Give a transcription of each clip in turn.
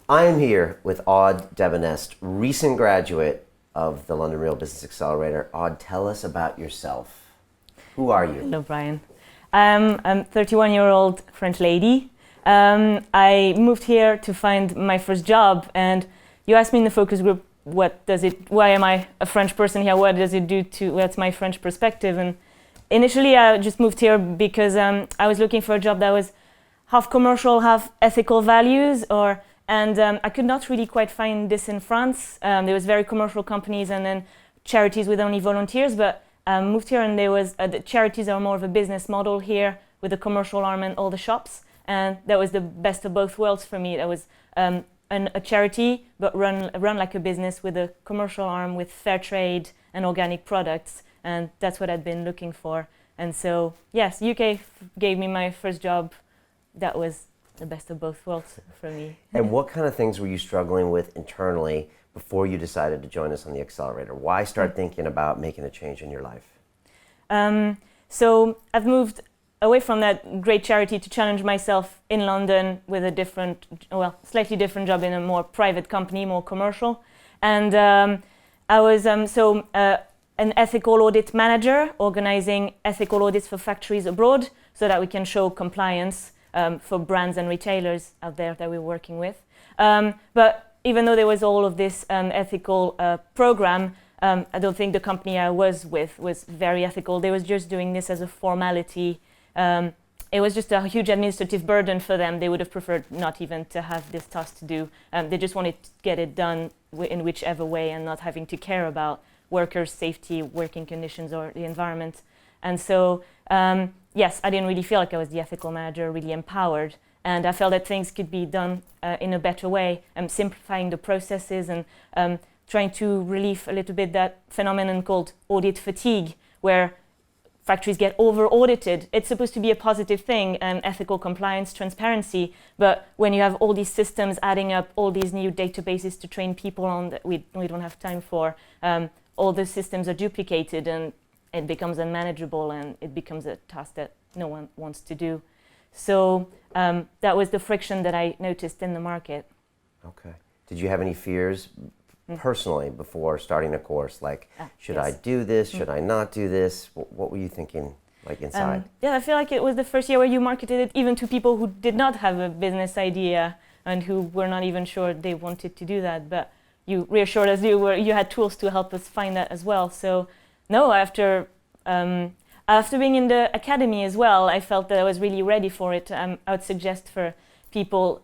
I am here with Aude Debenest, recent graduate of the London Real Business Accelerator. Aude, tell us about yourself. Who are you? Hello, Brian. I'm a 31-year-old French lady. I moved here to find my first job, and you asked me in the focus group, why am I a French person here? What does it do to, what's my French perspective? And initially I just moved here because I was looking for a job that was half commercial, half ethical values, and I could not really quite find this in France. There was very commercial companies and then charities with only volunteers, but moved here and there was, the charities are more of a business model here with the commercial arm and all the shops. And that was the best of both worlds for me. That was a charity, but run like a business with a commercial arm with fair trade and organic products. And that's what I'd been looking for. And so, yes, UK gave me my first job. That was the best of both worlds for me. And what kind of things were you struggling with internally before you decided to join us on the Accelerator? Why start thinking about making a change in your life? So I've moved away from that great charity to challenge myself in London with a different, slightly different job in a more private company, more commercial. And I was an ethical audit manager, organizing ethical audits for factories abroad so that we can show compliance for brands and retailers out there that we're working with. But even though there was all of this ethical program, I don't think the company I was with was very ethical. They was just doing this as a formality. It was just a huge administrative burden for them. They would have preferred not even to have this task to do. They just wanted to get it done in whichever way and not having to care about workers' safety, working conditions, or the environment. And so, yes, I didn't really feel like I was the ethical manager, really empowered. And I felt that things could be done in a better way, simplifying the processes and trying to relieve a little bit that phenomenon called audit fatigue, where factories get over-audited. It's supposed to be a positive thing, ethical compliance, transparency, but when you have all these systems adding up, all these new databases to train people on that we don't have time for, all the systems are duplicated and it becomes unmanageable and it becomes a task that no one wants to do. So that was the friction that I noticed in the market. Okay. Did you have any fears personally before starting a course? Like, should yes. I do this? Should I not do this? What were you thinking, like, inside? Yeah, I feel like it was the first year where you marketed it even to people who did not have a business idea and who were not even sure they wanted to do that. But you reassured us you had tools to help us find that as well. So no, after being in the academy as well, I felt that I was really ready for it. I would suggest for people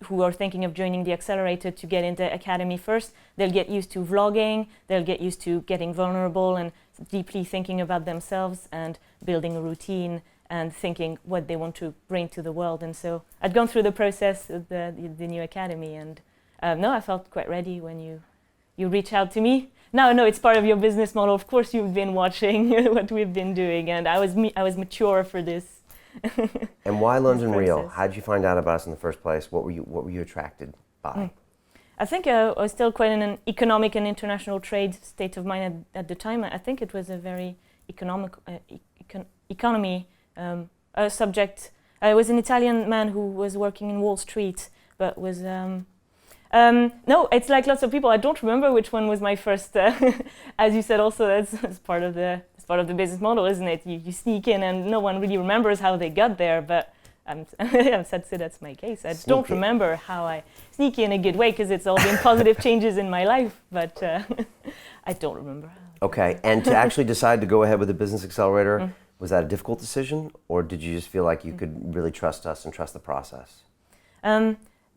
who are thinking of joining the Accelerator to get into academy first. They'll get used to vlogging, they'll get used to getting vulnerable and deeply thinking about themselves and building a routine and thinking what they want to bring to the world. And so I'd gone through the process of the new academy, and no, I felt quite ready when you reached out to me. Now, no, it's part of your business model. Of course, you've been watching what we've been doing, and I was mature for this. And why London Real? How did you find out about us in the first place? What were you attracted by? I think I was still quite in an economic and international trade state of mind at the time. I think it was a very economic economy subject. I was an Italian man who was working in Wall Street, but was no, it's like lots of people. I don't remember which one was my first. As you said, also that's part of the business model, isn't it? You sneak in, and no one really remembers how they got there. But I'm sad to say that's my case. I don't remember how I sneak in a good way because it's all been positive changes in my life. But I don't remember. Okay, and to actually decide to go ahead with the Business Accelerator, was that a difficult decision, or did you just feel like you could really trust us and trust the process?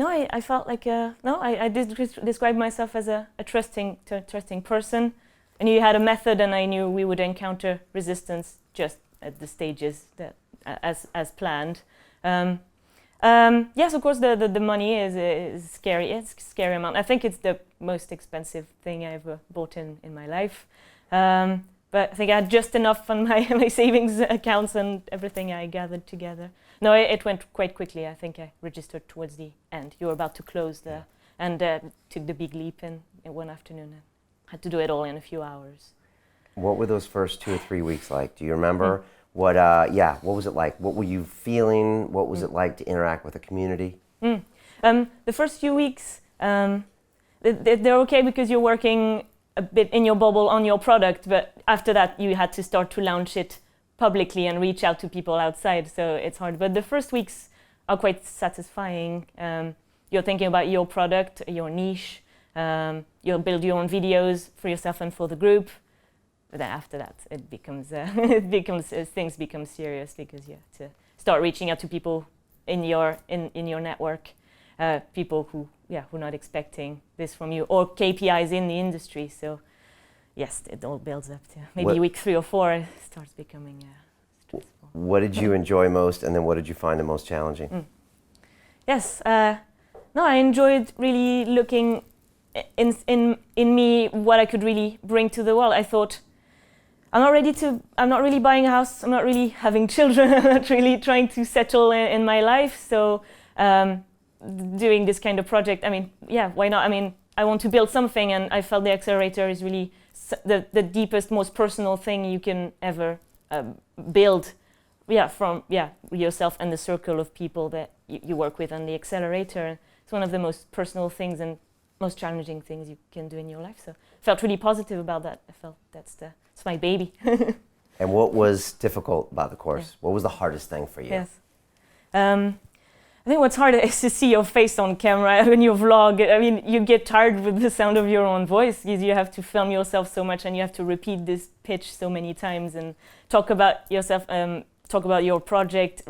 No, I felt like I did describe myself as a trusting person. I knew you had a method, and I knew we would encounter resistance just at the stages that as planned. Yes, of course, the money is scary. It's a scary amount. I think it's the most expensive thing I ever bought in my life. But I think I had just enough on my savings accounts and everything I gathered together. No, it went quite quickly. I think I registered towards the end. You were about to close and took the big leap in one afternoon and had to do it all in a few hours. What were those first 2 or 3 weeks like? Do you remember? What was it like? What were you feeling? What was it like to interact with the community? The first few weeks, they're okay because you're working a bit in your bubble on your product, but after that you had to start to launch it publicly and reach out to people outside, so it's hard. But the first weeks are quite satisfying. You're thinking about your product, your niche, you'll build your own videos for yourself and for the group. But then after that, it becomes things become serious because you have to start reaching out to people in your network, people who are not expecting this from you, or KPIs in the industry. So yes, it all builds up to maybe week 3 or 4 it starts becoming stressful. What did you enjoy most, and then what did you find the most challenging? Yes, no, I enjoyed really looking in me what I could really bring to the world. I thought, I'm not really buying a house, I'm not really having children, I'm not really trying to settle in my life, so doing this kind of project, I mean, yeah, why not? I mean, I want to build something, and I felt the accelerator is really the deepest, most personal thing you can ever build, from yourself and the circle of people that you work with on the accelerator. It's one of the most personal things and most challenging things you can do in your life. So I felt really positive about that. I felt it's my baby. And what was difficult about the course? What was the hardest thing for you? Yes. I think what's hard is to see your face on camera when you vlog. I mean, you get tired with the sound of your own voice because you have to film yourself so much and you have to repeat this pitch so many times and talk about yourself, talk about your project,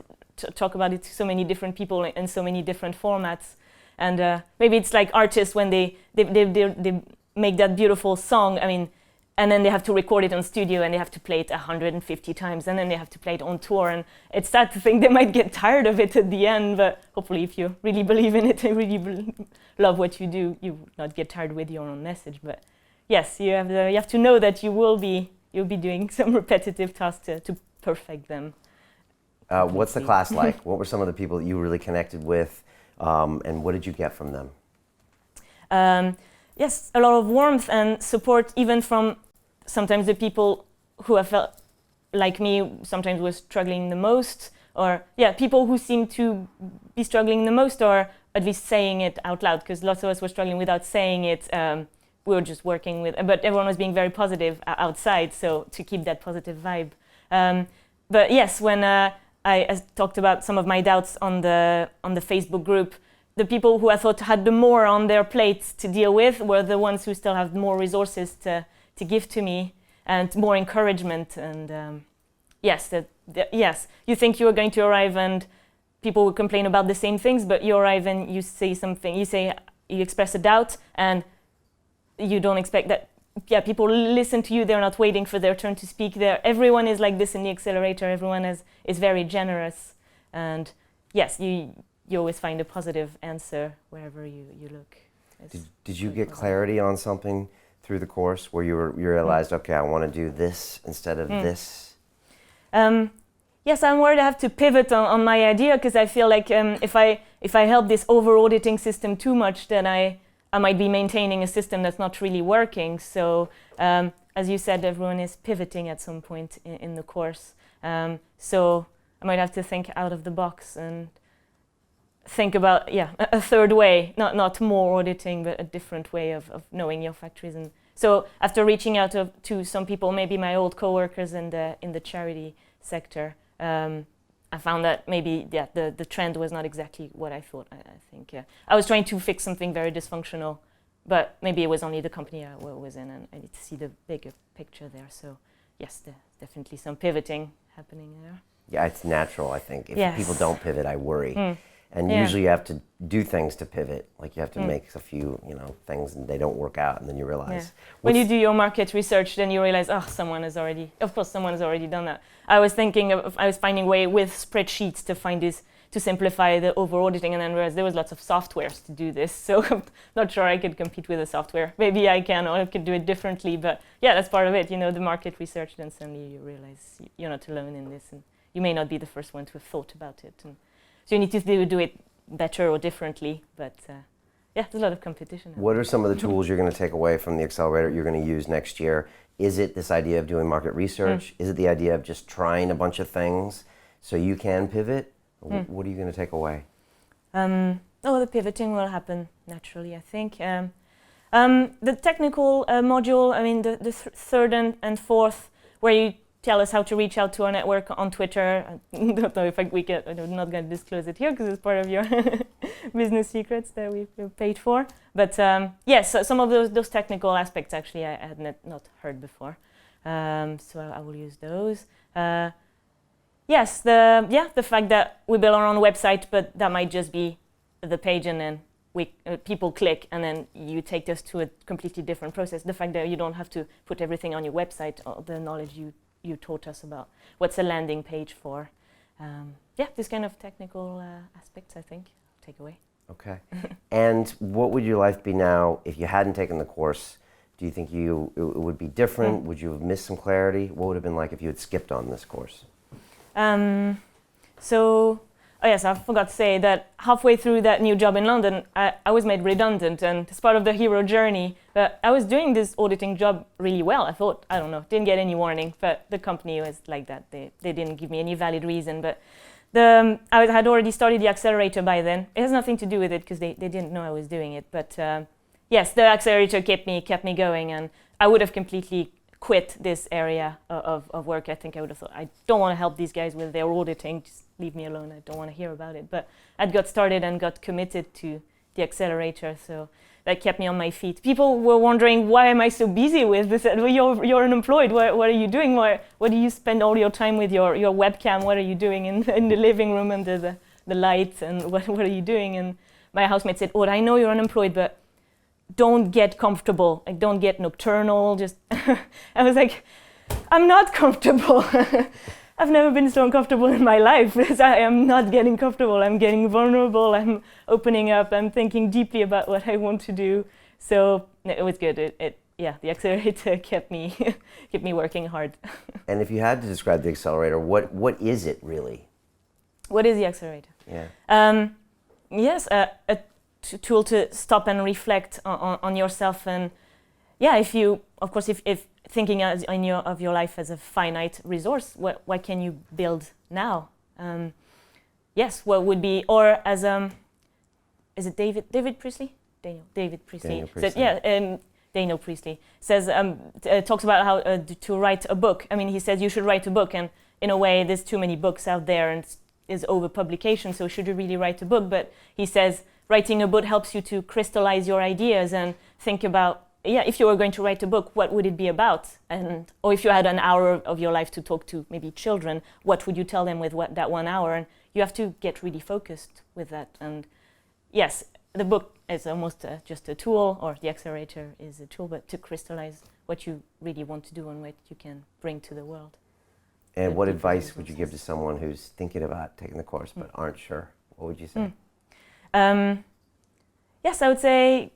talk about it to so many different people in so many different formats. And maybe it's like artists when they make that beautiful song, I mean, and then they have to record it on studio and they have to play it 150 times and then they have to play it on tour. And it's sad to think they might get tired of it at the end, but hopefully if you really believe in it and really love what you do, you will not get tired with your own message. But yes, you have to know that you'll be doing some repetitive tasks to perfect them. What's the class like? What were some of the people that you really connected with, and what did you get from them? Yes, a lot of warmth and support, even from sometimes the people who have felt like me sometimes were struggling the most, or people who seem to be struggling the most, or at least saying it out loud, because lots of us were struggling without saying it. We were just working with, but everyone was being very positive outside, so to keep that positive vibe. But yes, when I talked about some of my doubts on the Facebook group, the people who I thought had the more on their plates to deal with were the ones who still have more resources to give to me and more encouragement. And yes, you think you are going to arrive and people will complain about the same things, but you arrive and you say something, you express a doubt, and you don't expect that. Yeah, people listen to you. They're not waiting for their turn to speak. Everyone is like this in the accelerator. Everyone is very generous, and yes, you always find a positive answer wherever you look. Did you get clarity on something through the course where you realized, okay, I want to do this instead of this? Yes, I'm worried I have to pivot on my idea, because I feel like if I help this over-auditing system too much, then I might be maintaining a system that's not really working. So as you said, everyone is pivoting at some point in the course. So I might have to think out of the box and think about a third way, not more auditing, but a different way of knowing your factories. And so after reaching out to some people, maybe my old coworkers in the charity sector, I found that maybe the trend was not exactly what I thought. I think I was trying to fix something very dysfunctional, but maybe it was only the company I was in, and I need to see the bigger picture there. So yes, there's definitely some pivoting happening there. Yeah, it's natural, I think. If people don't pivot, I worry. And Yeah. usually you have to do things to pivot. Like you have to make a few, things, and they don't work out, and then you realize. When you do your market research, then you realize, someone has already done that. I was finding a way with spreadsheets to find this, to simplify the over-auditing, and then realized there was lots of softwares to do this. So I'm not sure I could compete with the software. Maybe I can, or I could do it differently. But yeah, that's part of it. The market research, then suddenly you realize you're not alone in this, and you may not be the first one to have thought about it. And so you need to do it better or differently, but there's a lot of competition. What are some of the tools you're going to take away from the accelerator you're going to use next year? Is it this idea of doing market research? Is it the idea of just trying a bunch of things so you can pivot? What are you going to take away? the pivoting will happen naturally, I think. The technical module, I mean, the third and fourth, where you tell us how to reach out to our network on Twitter. I don't know if I'm not going to disclose it here because it's part of your business secrets that we've paid for. But yes, so some of those technical aspects actually I had not heard before. So I will use those. Yes, the fact that we build our own website, but that might just be the page and then people click and then you take us to a completely different process. The fact that you don't have to put everything on your website, all the knowledge you taught us about what's a landing page for. This kind of technical aspects, I think, take away. Okay. And what would your life be now if you hadn't taken the course? Do you think it would be different? Would you have missed some clarity? What would it have been like if you had skipped on this course? Yes, I forgot to say that halfway through that new job in London, I was made redundant, and as part of the hero journey, I was doing this auditing job really well. I thought, I don't know, didn't get any warning, but the company was like that. They didn't give me any valid reason, but I had already started the accelerator by then. It has nothing to do with it because they didn't know I was doing it, but yes, the accelerator kept me going, and I would have completely quit this area of work. I think I would have thought, I don't want to help these guys with their auditing, just leave me alone, I don't want to hear about it. But I'd got started and got committed to the accelerator, so that kept me on my feet. People were wondering, why am I so busy with this? Well, you're unemployed, what are you doing? Why do you spend all your time with your webcam? What are you doing in the living room under the lights, and what are you doing? And my housemate said, Aude, I know you're unemployed, but don't get comfortable, like don't get nocturnal, just I was like, I'm not comfortable. I've never been so uncomfortable in my life because I am not getting comfortable. I'm getting vulnerable, I'm opening up, I'm thinking deeply about what I want to do. So it was good. The accelerator kept me working hard. And if you had to describe the accelerator, what is it really? What is the accelerator? Yeah. Yes, a tool to stop and reflect on yourself, and if thinking of your life as a finite resource, what can you build now? What would be, or as is it David Priestley? David Priestley. Daniel Priestley says talks about how to write a book. I mean, he says you should write a book, and in a way, there's too many books out there, and is overpublication. So should you really write a book? But he says writing a book helps you to crystallize your ideas and think about, if you were going to write a book, what would it be about? Or if you had an hour of your life to talk to maybe children, what would you tell them with that 1 hour? And you have to get really focused with that. And yes, the book is almost just a tool, or the accelerator is a tool, but to crystallize what you really want to do and what you can bring to the world. And what advice would you give to someone who's thinking about taking the course but aren't sure? What would you say? Yes, I would say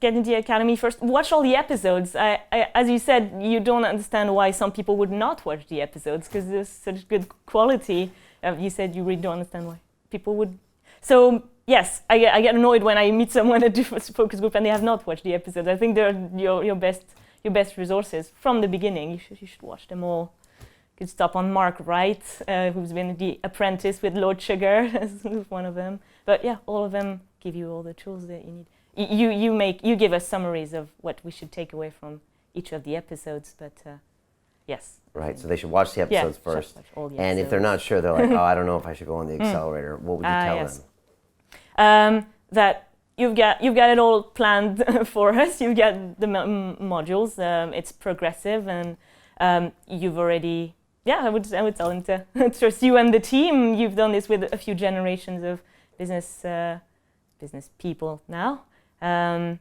get into the academy first. Watch all the episodes. As you said, you don't understand why some people would not watch the episodes because there's such good quality. You said you really don't understand why people would. So yes, I get annoyed when I meet someone at a focus group and they have not watched the episodes. I think they're your best resources from the beginning. You should watch them all. You could stop on Mark Wright, who's been the apprentice with Lord Sugar, as one of them. But yeah, all of them give you all the tools that you need. You give us summaries of what we should take away from each of the episodes, but yes. Right, so they should watch the episodes first. And if they're not sure, they're like, I don't know if I should go on the accelerator. What would you tell them? That you've got it all planned for us. You've got the modules. It's progressive, and you've already. I would tell them to trust you and the team. You've done this with a few generations of business people now. No,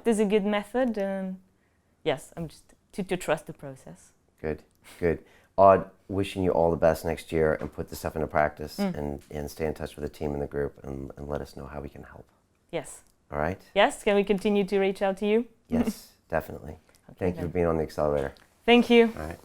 there's a good method. Yes, I'm just to trust the process. Good. Aude, wishing you all the best next year, and put this stuff into practice, and stay in touch with the team and the group, and let us know how we can help. Yes. All right? Yes, can we continue to reach out to you? Yes, definitely. Okay, Thank you for being on the accelerator. Thank you. All right.